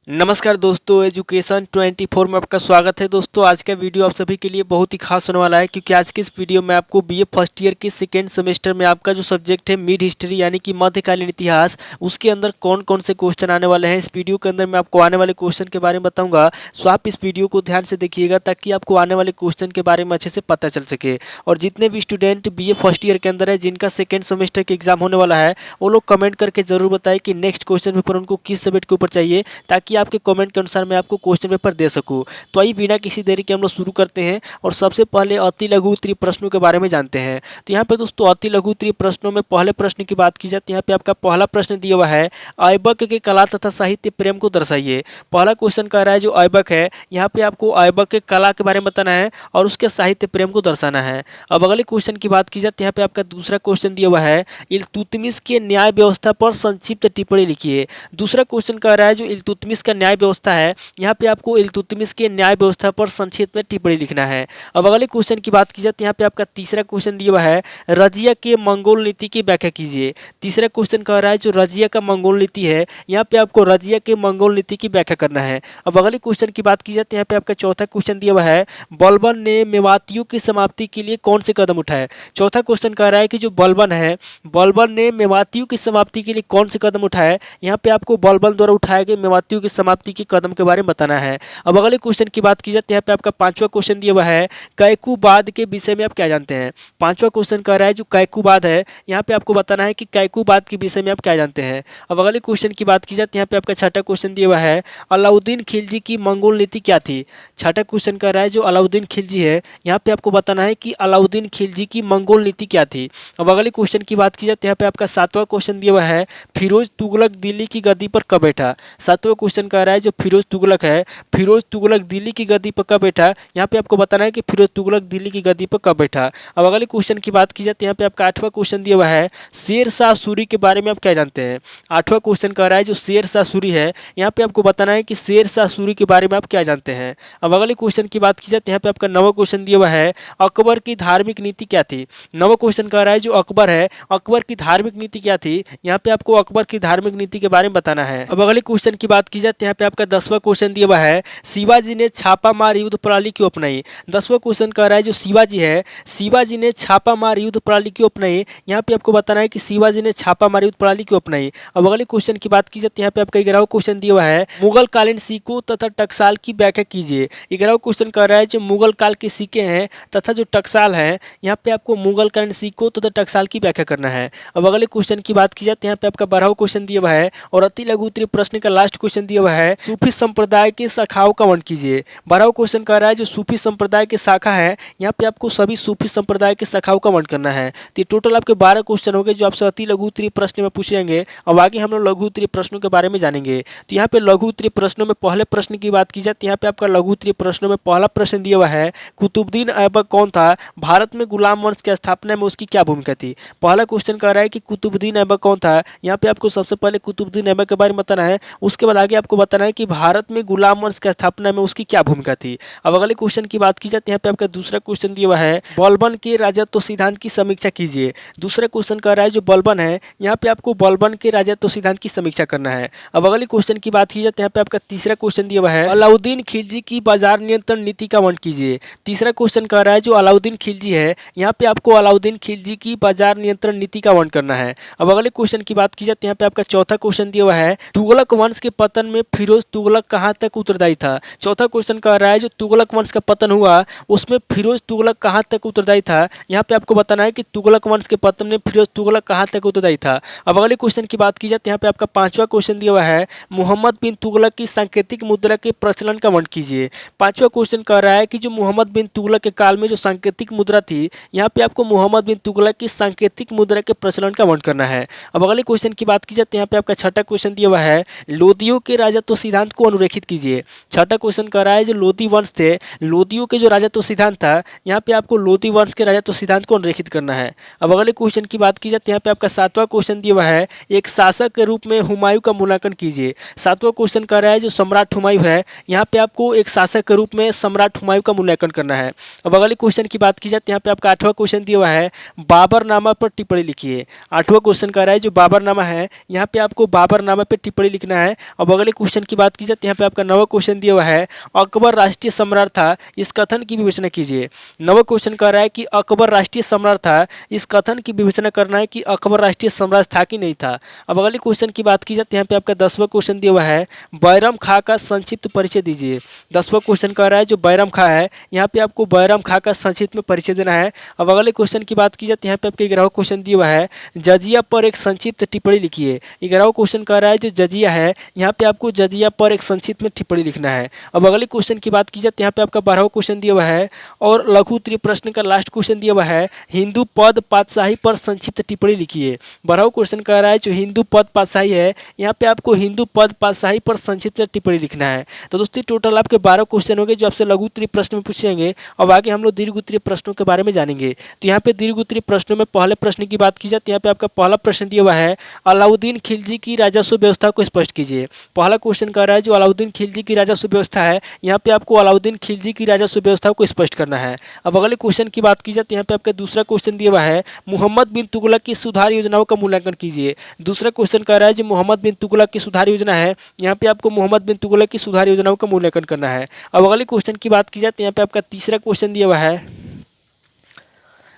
नमस्कार दोस्तों, एजुकेशन 24 में आपका स्वागत है। दोस्तों आज का वीडियो आप सभी के लिए बहुत ही खास होने वाला है, क्योंकि आज के इस वीडियो में आपको बीए फर्स्ट ईयर के सेकेंड सेमेस्टर में आपका जो सब्जेक्ट है मिड हिस्ट्री यानी कि मध्यकालीन इतिहास, उसके अंदर कौन कौन से क्वेश्चन आने वाले हैं। इस वीडियो के अंदर मैं आपको आने वाले क्वेश्चन के बारे में बताऊँगा, सो आप इस वीडियो को ध्यान से देखिएगा ताकि आपको आने वाले क्वेश्चन के बारे में अच्छे से पता चल सके। और जितने भी स्टूडेंट बीए फर्स्ट ईयर के अंदर है जिनका सेकेंड सेमेस्टर के एग्जाम होने वाला है, वो लोग कमेंट करके जरूर बताएं कि नेक्स्ट क्वेश्चन पेपर उनको किस सब्जेक्ट के ऊपर चाहिए, ताकि आपके कमेंट के अनुसार मैं आपको क्वेश्चन पेपर दे सकूं। तो आइए बिना किसी देरी के हम लोग शुरू करते हैं और सबसे पहले अति लघु उत्तरीय प्रश्नों के बारे में जानते हैं। तो यहाँ पे दोस्तों अति लघु उत्तरीय प्रश्नों में पहले प्रश्न की बात की जाए तो यहाँ पे आपका पहला प्रश्न दिया हुआ है, ऐबक के कला तथा साहित्य प्रेम को दर्शाइए। पहला क्वेश्चन कह रहा है जो ऐबक है, यहाँ पे आपको ऐबक के कला के बारे में बताना है और उसके साहित्य प्रेम को दर्शाना है। अब अगले क्वेश्चन की बात की जाए तो यहाँ पे आपका दूसरा क्वेश्चन दिया हुआ है, इल्तुतमिश के न्याय व्यवस्था पर संक्षिप्त टिप्पणी लिखिए। दूसरा क्वेश्चन कह रहा है जो इल्तुतमिश का न्याय व्यवस्था है, यहाँ पे आपको इल्तुतमिश के न्याय व्यवस्था पर संक्षिप्त में टिप्पणी लिखना है। अब अगले क्वेश्चन की बात की जाए तो यहाँ पे आपका तीसरा क्वेश्चन दिया हुआ है, रजिया के मंगोल नीति की व्याख्या कीजिए। तीसरा क्वेश्चन कह रहा है जो रजिया का मंगोल नीति है, यहाँ पे आपको रजिया के मंगोल नीति की व्याख्या करना है। अब अगले क्वेश्चन की बात की जाए तो यहाँ पे आपका चौथा क्वेश्चन दिया हुआ है, बलबन ने मेवातियों की समाप्ति के लिए कौन से कदम उठाए। चौथा क्वेश्चन कह रहा है कि जो बलबन है, बलबन ने मेवातियों की समाप्ति के लिए कौन से कदम उठाए। यहाँ पे आपको बलबन द्वारा उठाए गए मेवातियों की समाप्ति के कदम के बारे में बताना है। अब अगले क्वेश्चन की बात की जाए तो यहाँ पे आपका पांचवा क्वेश्चन दिया हुआ है, कैकुबाद के विषय में आप क्या जानते हैं। पांचवा क्वेश्चन कह रहा है जो कैकुबाद है, यहाँ पे आपको बताना है कि कैकुबाद के विषय में आप क्या जानते हैं। अब अगले क्वेश्चन की बात की जाए तो यहाँ पे आपका छठा क्वेश्चन दिया हुआ है, अलाउद्दीन खिलजी की मंगोल नीति क्या थी। छठा क्वेश्चन कह रहा है जो अलाउद्दीन खिलजी है, यहाँ पे आपको बताना है कि अलाउद्दीन खिलजी की मंगोल नीति क्या थी। अब अगले क्वेश्चन की बात की जाए तो यहाँ पे आपका सातवां क्वेश्चन दिया हुआ है, फिरोज तुगलक दिल्ली की गद्दी पर कब बैठा। सातवां क्वेश्चन कह रहा है जो फिरोज तुगलक है, फिरोज तुगलक दिल्ली की गद्दी पर कब बैठा। यहाँ पे आपको बताना है कि फिरोज तुगलक दिल्ली की गद्दी पर कब बैठा। अब अगले क्वेश्चन की बात की जाए तो यहाँ पे आपका आठवां क्वेश्चन दिया हुआ है, शेर शाह सूरी के बारे में आप क्या जानते हैं। आठवां क्वेश्चन कह रहा है जो शेर शाह सूरी है, यहाँ पे आपको बताना है कि शेर शाह सूरी के बारे में आप क्या जानते हैं। अब अगले क्वेश्चन की बात की जाए तो यहाँ पे आपका नवा क्वेश्चन दिया हुआ है, अकबर की धार्मिक नीति क्या थी। नवा क्वेश्चन कह रहा है जो अकबर है, अकबर की धार्मिक नीति क्या थी। यहाँ पे आपको अकबर की धार्मिक नीति के बारे में बताना है। अब अगले क्वेश्चन की बात की जाए तो यहाँ पे आपका 10वां क्वेश्चन दिया हुआ है, शिवाजी ने छापामार युद्ध प्रणाली क्यों अपनाई। 10वां क्वेश्चन कह रहा है जो शिवाजी है, शिवाजी ने छापामार युद्ध प्रणाली क्यों अपनाई। यहाँ पे आपको बताना है कि शिवाजी ने छापामार युद्ध प्रणाली क्यों अपनाई। अब अगले क्वेश्चन की बात की जाए तो यहाँ पे आपका 11वां क्वेश्चन दिया हुआ है, मुगल कालीन सिक्कों तथा टकसाल की व्याख्या कीजिए। 11वां क्वेश्चन कह रहा है जो मुगल काल के सिक्के हैं तथा जो टकसाल हैं, यहाँ पे आपको मुगल कालीन सिक्कों तथा टकसाल की व्याख्या करना है। अब अगले क्वेश्चन की बात की जाए तो यहाँ पे आपका 12वां क्वेश्चन दिया हुआ है और अति लघु उत्तरीय प्रश्न का लास्ट क्वेश्चन दिया हुआ है, सूफी संप्रदाय के शाखाओं का वर्णन कीजिए। 12वां क्वेश्चन कह रहा है जो सूफी संप्रदाय के शाखा है, यहाँ पे आपको सभी सूफी संप्रदाय के शाखाओं का वर्णन करना है। तो टोटल आपके 12 क्वेश्चन हो गए जो आपसे अति लघु उत्तरीय प्रश्न में पूछे जाएंगे। अब आगे हम लोग लघु उत्तरीय प्रश्नों के बारे में जानेंगे। तो यहाँ पे लघु उत्तरीय प्रश्नों में पहले प्रश्न की बात की जाए तो यहाँ पे आपका लघु उत्तरीय प्रश्नों में पहला प्रश्न दिया हुआ है, कुतुबुद्दीन ऐबक कौन था, भारत में गुलाम वंश की स्थापना में उसकी क्या भूमिका थी। पहला क्वेश्चन कह रहा है कि कुतुबुद्दीन ऐबक कौन था, यहाँ पे आपको सबसे पहले कुतुबुद्दीन ऐबक के बारे में बताना है। उसके बाद आगे आपको बताना है कि भारत में गुलाम वंश की स्थापना में उसकी क्या भूमिका थी। अब अगले क्वेश्चन की बात की जाए तो यहाँ पे आपका दूसरा क्वेश्चन दिया हुआ है, बलबन के राजत्व सिद्धांत की समीक्षा कीजिए। दूसरा क्वेश्चन कह रहा है जो बलबन है, यहाँ पे आपको बलबन के राजत्व सिद्धांत की समीक्षा करना है। अब अगले क्वेश्चन की बात की जाए तो यहाँ पे आपका तीसरा क्वेश्चन दिया हुआ है, अलाउद्दीन खिलजी की बाजार नियंत्रण नीति का वर्णन कीजिए। तीसरा क्वेश्चन कह रहा है जो अलाउद्दीन खिलजी है, यहाँ पे आपको अलाउद्दीन खिलजी की बाजार नियंत्रण नीति का वर्णन करना है। अब अगले क्वेश्चन की बात की जाए तो यहाँ पे आपका चौथा क्वेश्चन दिया हुआ है, तुगलक वंश के पतन में फिरोज तुगलक कहाँ तक उत्तरदायी था। चौथा क्वेश्चन कह रहा है जो तुगलक वंश का पतन हुआ उसमें फिरोज तुगलक कहाँ तक उत्तरदायी था। यहाँ पे आपको बताना है कि तुगलक वंश के पतन में फिरोज तुगलक कहाँ तक उत्तरदायी था। अब अगले क्वेश्चन की बात की जाए तो यहाँ पे आपका पांचवा क्वेश्चन दिया हुआ है, मोहम्मद बिन तुगलक की सांकेतिक मुद्रा के प्रचलन का वर्णन कीजिए। पांचवा क्वेश्चन कह रहा है कि जो मोहम्मद बिन तुगलक के काल में जो सांकेतिक मुद्रा थी, यहाँ पे आपको मोहम्मद बिन तुगलक की सांकेतिक मुद्रा के प्रचलन का वर्णन करना है। अब अगले क्वेश्चन की बात की जाए तो यहाँ पे आपका छठा क्वेश्चन दिया हुआ है, लोदियों के राजत्व सिद्धांत को अनुरेखित कीजिए। छठा क्वेश्चन कह रहा है जो लोदी वंश थे, लोदियों के जो राजत्व सिद्धांत था, यहाँ पे आपको लोदी वंश के राजत्व सिद्धांत को अनुरेखित करना है। अब अगले क्वेश्चन की बात की जाए तो यहाँ पे आपका सातवां क्वेश्चन दिया हुआ है, एक शासक के रूप में हुमायूं का मूल्यांकन कीजिए। सातवां क्वेश्चन कह रहा है जो सम्राट हुमायूं है, यहाँ पे आपको एक शासक के रूप में सम्राट हुमायूं का मूल्यांकन करना है। अब अगले क्वेश्चन की बात की जाए तो यहाँ पे आपका आठवां क्वेश्चन दिया हुआ है, बाबरनामा पर टिप्पणी लिखिए। आठवां क्वेश्चन कह रहा है जो बाबरनामा है, यहाँ पे आपको बाबरनामा पे टिप्पणी लिखना है। अब अगले क्वेश्चन की बात की जाए तो यहाँ पे आपका 9वां क्वेश्चन दिया हुआ है, अकबर राष्ट्रीय सम्राट था, इस कथन की विवेचना कीजिए। 9वां क्वेश्चन कह रहा है कि अकबर राष्ट्रीय सम्राट था, इस कथन की विवेचना करना है कि अकबर राष्ट्रीय सम्राट था कि नहीं था। अब अगले क्वेश्चन की बात की जाए तो यहाँ पे आपका 10वां क्वेश्चन दिया हुआ है, बैरम खां का संक्षिप्त परिचय दीजिए। 10वां क्वेश्चन कह रहा है जो बैरम खां है, यहाँ पे आपको बैरम खां का संक्षिप्त में परिचय देना है। अब अगले क्वेश्चन की बात की जाए तो यहाँ पे आपके 11वां क्वेश्चन दिया हुआ है, जजिया पर एक संक्षिप्त टिप्पणी लिखिए। 11वां क्वेश्चन कह रहा है जो जजिया है, यहाँ पे आपको जजिया पर एक संक्षिप्त में टिप्पणी लिखना है। अब अगले क्वेश्चन की बात की जाए तो यहाँ पे आपका 12वां क्वेश्चन दिया हुआ है और लघु उत्तरीय प्रश्न का लास्ट क्वेश्चन दिया हुआ है, हिंदू पद पातशाही पर संक्षिप्त टिप्पणी लिखिए। 12वां क्वेश्चन कह रहा है जो हिंदू पद पातशाही है, यहाँ पे आपको हिंदू पद पातशाही पर संक्षिप्त में टिप्पणी लिखना है। तो दोस्तों टोटल आपके 12 क्वेश्चन हो गए जो आपसे लघु उत्तरीय प्रश्न में पूछेंगे। अब आगे हम लोग दीर्घ उत्तरीय प्रश्नों के बारे में जानेंगे। तो यहाँ पे दीर्घ उत्तरीय प्रश्नों में पहले प्रश्न की बात की जाए तो यहाँ पे आपका पहला प्रश्न दिया हुआ है, अलाउद्दीन खिलजी की राजस्व व्यवस्था को स्पष्ट कीजिए। पहला क्वेश्चन कह रहा है जो अलाउद्दीन खिलजी की राजस्व व्यवस्था है, यहाँ पे आपको अलाउद्दीन खिलजी की राजस्व व्यवस्था को स्पष्ट करना है। अब अगले क्वेश्चन की बात की जाए तो यहाँ पे आपका दूसरा क्वेश्चन दिया हुआ है, मोहम्मद बिन तुगलक की सुधार योजनाओं का मूल्यांकन कीजिए। दूसरा क्वेश्चन कह रहा है जो मोहम्मद बिन तुगलक की सुधार योजना है, यहाँ पे आपको मोहम्मद बिन तुगलक की सुधार योजनाओं का मूल्यांकन करना है। अब अगले क्वेश्चन की बात की जाए तो यहाँ पे आपका तीसरा क्वेश्चन दिया हुआ है,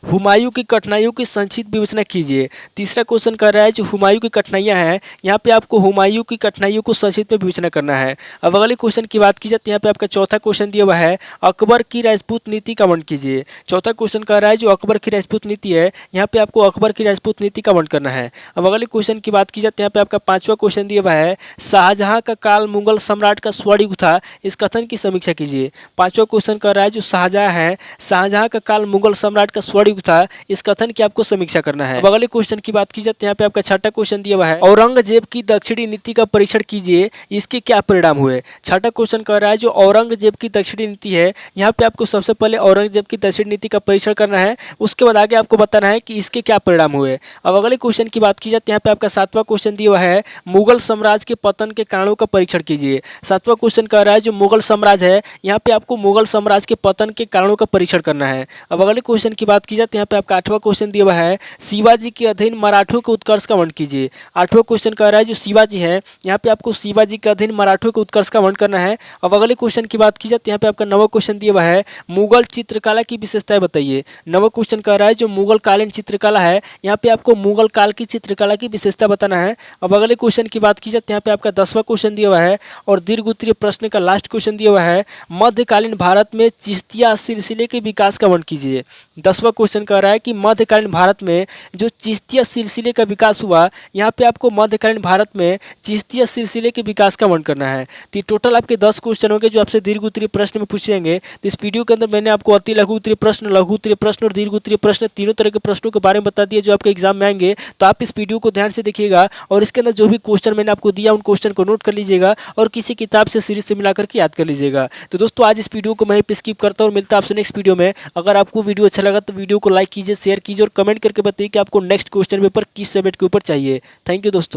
हुमायूं की कठिनाइयों की संक्षिप्त विवेचना कीजिए। तीसरा क्वेश्चन कर रहा है जो हुमायूं की कठिनाइयां हैं, यहाँ पे आपको हुमायूं की कठिनाइयों को संक्षिप्त में विवेचना करना है। अब अगले क्वेश्चन की बात की जाए तो यहाँ पे आपका चौथा क्वेश्चन दिया हुआ है, अकबर की राजपूत नीति का वर्णन कीजिए। चौथा क्वेश्चन कर रहा है जो अकबर की राजपूत नीति है, यहाँ पे आपको अकबर की राजपूत नीति का वर्णन करना है। अब अगले क्वेश्चन की बात की जाए तो यहाँ पे आपका पांचवा क्वेश्चन दिया हुआ है, शाहजहां का काल मुगल सम्राट का स्वर्ण युग था, इस कथन की समीक्षा कीजिए। पांचवा क्वेश्चन कर रहा है जो शाहजहां है, शाहजहां का काल मुगल सम्राट का स्वर्ण युग था, इस कथन की आपको समीक्षा करना है। अब अगले क्वेश्चन की बात की जाए तो यहाँ पे आपका छठा क्वेश्चन दिया हुआ है, औरंगजेब की दक्षिणी नीति का परीक्षण कीजिए, इसके क्या परिणाम हुए। छठा क्वेश्चन कह रहा है जो औरंगजेब की दक्षिणी नीति है, यहाँ पे आपको सबसे पहले औरंगजेब की दक्षिणी नीति का परीक्षण करना है, उसके बाद आगे आपको बताना है कि इसके क्या परिणाम हुए। अब अगले क्वेश्चन की बात की जाए तो यहाँ पे आपका सातवां क्वेश्चन दिया हुआ है, मुगल साम्राज्य के पतन के कारणों का परीक्षण कीजिए। सातवां क्वेश्चन कह रहा है जो मुगल साम्राज्य है, यहाँ पे आपको मुगल साम्राज्य के पतन के कारणों का परीक्षण करना है। अब अगले क्वेश्चन की बात की जाए तो यहाँ पे आपका आठवां क्वेश्चन दिया हुआ है, शिवाजी के अधीन मराठों के उत्कर्ष का वर्णन कीजिए। आठवां क्वेश्चन कह रहा है जो शिवाजी है, यहाँ पे आपको शिवाजी के अधीन मराठों के उत्कर्ष का वर्णन करना है। अब अगले क्वेश्चन की बात की जाए तो यहाँ पे आपका 9वां क्वेश्चन दिया हुआ है, मुगल चित्रकला की विशेषताएं बताइए। 9वां क्वेश्चन कह रहा है जो मुगल कालीन चित्रकला है, यहाँ पे आपको मुगल काल की चित्रकला की विशेषता बताना है। अब अगले क्वेश्चन की बात की जाए तो यहाँ पे आपका 10वां क्वेश्चन दिया हुआ है और दीर्घ उत्तरीय प्रश्न का लास्ट क्वेश्चन दिया हुआ है, मध्यकालीन भारत में चिश्तिया सिलसिले के विकास का वर्णन कीजिए। 10वां क्वेश्चन कह रहा है कि मध्यकालीन भारत में जो चिश्तिया सिलसिले का विकास हुआ, यहाँ पे आपको मध्यकालीन भारत में चिश्तिया सिलसिले के विकास का वर्णन करना है। तो टोटल आपके 10 क्वेश्चन होंगे जो आपसे दीर्घ उत्तरीय प्रश्न में पूछेंगे। तो इस वीडियो के अंदर मैंने आपको अति लघु उत्तरीय प्रश्न, लघु उत्तरीय प्रश्न और दीर्घ उत्तरीय प्रश्न तीनों तरह के प्रश्नों के बारे में बता दिया जो आपके एग्जाम में आएंगे। तो आप इस वीडियो को ध्यान से देखिएगा और इसके अंदर जो भी क्वेश्चन मैंने आपको दिया उन क्वेश्चन को नोट कर लीजिएगा और किसी किताब से सीरीज से मिलाकर के याद कर लीजिएगा। तो दोस्तों आज इस वीडियो को मैं पे स्किप करता हूँ और मिलता है आपसे नेक्स्ट वीडियो में। अगर आपको वीडियो अच्छा लगा तो वीडियो को लाइक कीजिए, शेयर कीजिए और कमेंट करके बताइए कि आपको नेक्स्ट क्वेश्चन पेपर किस सब्जेक्ट के ऊपर चाहिए। थैंक यू दोस्तों।